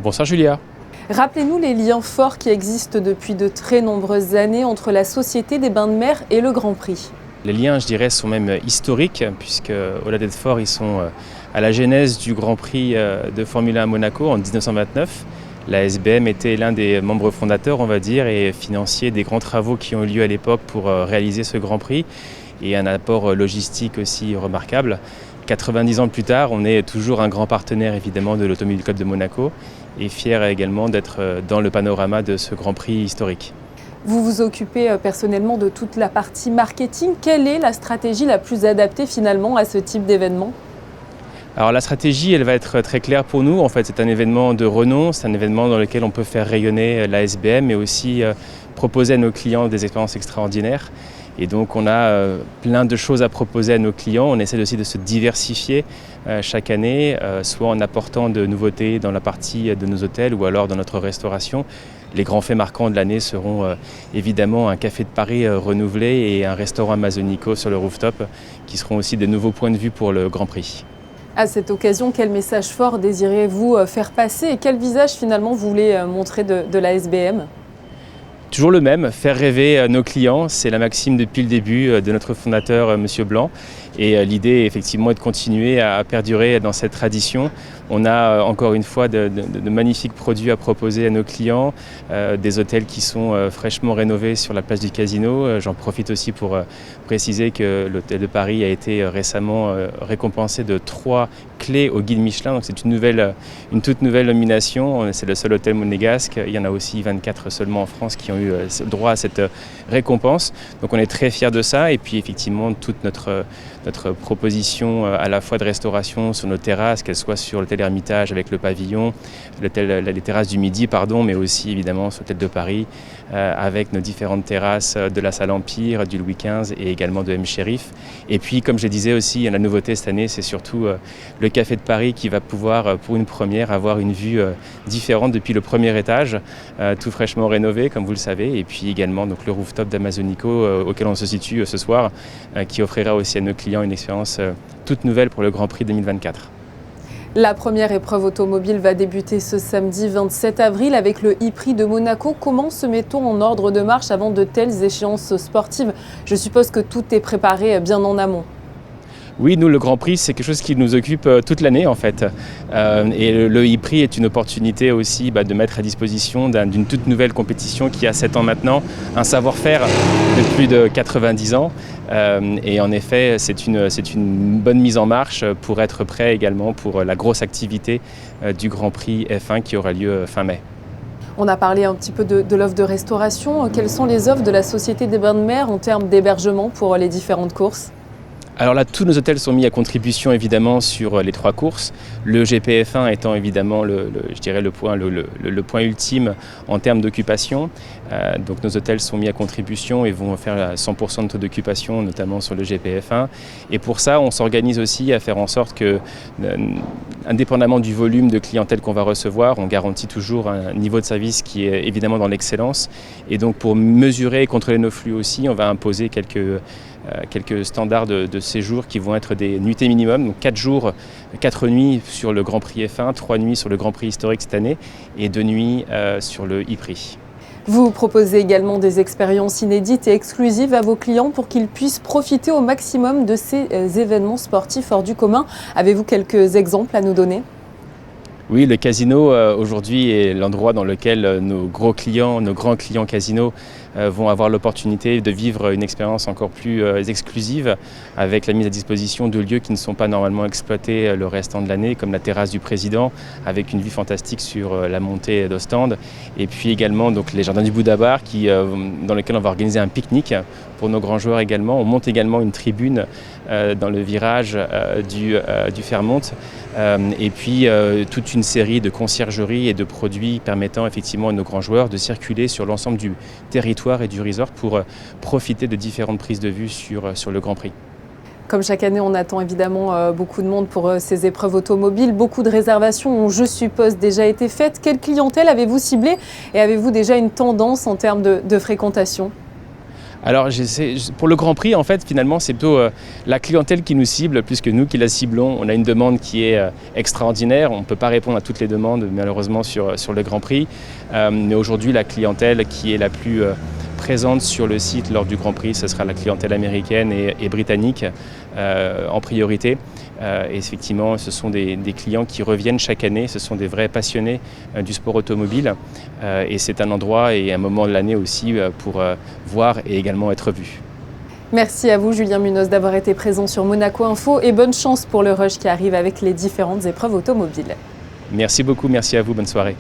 Bonsoir Julia. Rappelez-nous les liens forts qui existent depuis de très nombreuses années entre la Société des Bains de Mer et le Grand Prix. Les liens, je dirais, sont même historiques, puisque au-delà d'être forts, ils sont à la genèse du Grand Prix de Formule 1 à Monaco en 1929. La SBM était l'un des membres fondateurs, on va dire, et financier des grands travaux qui ont eu lieu à l'époque pour réaliser ce Grand Prix, et un apport logistique aussi remarquable. 90 ans plus tard, on est toujours un grand partenaire évidemment de l'Automobile Club de Monaco et fier également d'être dans le panorama de ce Grand Prix historique. Vous vous occupez personnellement de toute la partie marketing. Quelle est la stratégie la plus adaptée finalement à ce type d'événement ? Alors la stratégie, elle va être très claire pour nous. En fait, c'est un événement de renom, c'est un événement dans lequel on peut faire rayonner la SBM, mais aussi proposer à nos clients des expériences extraordinaires. Et donc on a plein de choses à proposer à nos clients. On essaie aussi de se diversifier chaque année, soit en apportant de nouveautés dans la partie de nos hôtels ou alors dans notre restauration. Les grands faits marquants de l'année seront évidemment un café de Paris renouvelé et un restaurant Amazonico sur le rooftop, qui seront aussi des nouveaux points de vue pour le Grand Prix. À cette occasion, quel message fort désirez-vous faire passer et quel visage finalement vous voulez montrer de la SBM ? Toujours le même, faire rêver nos clients, c'est la maxime depuis le début de notre fondateur Monsieur Blanc. Et l'idée effectivement est de continuer à perdurer dans cette tradition. On a encore une fois de magnifiques produits à proposer à nos clients, des hôtels qui sont fraîchement rénovés sur la place du Casino. J'en profite aussi pour préciser que l'hôtel de Paris a été récemment récompensé de 3 clés au guide Michelin. Donc c'est une toute nouvelle nomination. C'est le seul hôtel monégasque. Il y en a aussi 24 seulement en France qui ont eu droit à cette récompense. Donc on est très fiers de ça. Et puis effectivement toute notre proposition à la fois de restauration sur nos terrasses, qu'elles soient sur l'hôtel Hermitage avec le pavillon, les terrasses du Midi, mais aussi évidemment sur l'hôtel de Paris avec nos différentes terrasses de la salle Empire, du Louis XV et également de M. Chérif. Et puis comme je disais aussi, la nouveauté cette année, c'est surtout le café de Paris qui va pouvoir pour une première avoir une vue différente depuis le premier étage, tout fraîchement rénové comme vous le savez, et puis également donc, le rooftop d'Amazonico auquel on se situe ce soir, qui offrira aussi à nos clients une expérience toute nouvelle pour le Grand Prix 2024. La première épreuve automobile va débuter ce samedi 27 avril avec le e-Prix de Monaco. Comment se met-on en ordre de marche avant de telles échéances sportives ? Je suppose que tout est préparé bien en amont. Oui, nous, le Grand Prix, c'est quelque chose qui nous occupe toute l'année en fait. Et le e-Prix est une opportunité aussi de mettre à disposition d'une toute nouvelle compétition qui a 7 ans maintenant, un savoir-faire de plus de 90 ans. Et en effet, c'est une bonne mise en marche pour être prêt également pour la grosse activité du Grand Prix F1 qui aura lieu fin mai. On a parlé un petit peu de l'offre de restauration. Quelles sont les offres de la Société des Bains de Mer en termes d'hébergement pour les différentes courses ? Alors là, tous nos hôtels sont mis à contribution évidemment sur les 3 courses. Le GPF1 étant évidemment le point ultime en termes d'occupation. Donc nos hôtels sont mis à contribution et vont faire 100% de taux d'occupation, notamment sur le GPF1. Et pour ça, on s'organise aussi à faire en sorte que, indépendamment du volume de clientèle qu'on va recevoir, on garantit toujours un niveau de service qui est évidemment dans l'excellence. Et donc pour mesurer et contrôler nos flux aussi, on va imposer quelques standards de séjour qui vont être des nuitées minimum, donc 4 jours, 4 nuits sur le Grand Prix F1, 3 nuits sur le Grand Prix historique cette année et 2 nuits sur le e-Prix. Vous proposez également des expériences inédites et exclusives à vos clients pour qu'ils puissent profiter au maximum de ces événements sportifs hors du commun. Avez-vous quelques exemples à nous donner ? Oui, le casino aujourd'hui est l'endroit dans lequel nos grands clients casinos vont avoir l'opportunité de vivre une expérience encore plus exclusive avec la mise à disposition de lieux qui ne sont pas normalement exploités le restant de l'année, comme la terrasse du Président avec une vue fantastique sur la montée d'Ostende, et puis également donc, les jardins du Bouddha-Bar dans lesquels on va organiser un pique-nique pour nos grands joueurs également. On monte également une tribune dans le virage du Fairmont et puis toute une série de conciergeries et de produits permettant effectivement à nos grands joueurs de circuler sur l'ensemble du territoire et du resort pour profiter de différentes prises de vue sur le Grand Prix. Comme chaque année, on attend évidemment beaucoup de monde pour ces épreuves automobiles. Beaucoup de réservations ont, je suppose, déjà été faites. Quelle clientèle avez-vous ciblée et avez-vous déjà une tendance en termes de fréquentation ? Alors pour le Grand Prix, en fait, finalement, c'est plutôt la clientèle qui nous cible, plus que nous qui la ciblons. On a une demande qui est extraordinaire. On ne peut pas répondre à toutes les demandes, malheureusement, sur le Grand Prix. Mais aujourd'hui, la clientèle qui est la plus présente sur le site lors du Grand Prix, ce sera la clientèle américaine et britannique en priorité. Et effectivement, ce sont des clients qui reviennent chaque année. Ce sont des vrais passionnés du sport automobile. Et c'est un endroit et un moment de l'année aussi pour voir et également être vu. Merci à vous, Julien Munoz, d'avoir été présent sur Monaco Info et bonne chance pour le rush qui arrive avec les différentes épreuves automobiles. Merci beaucoup, merci à vous, bonne soirée.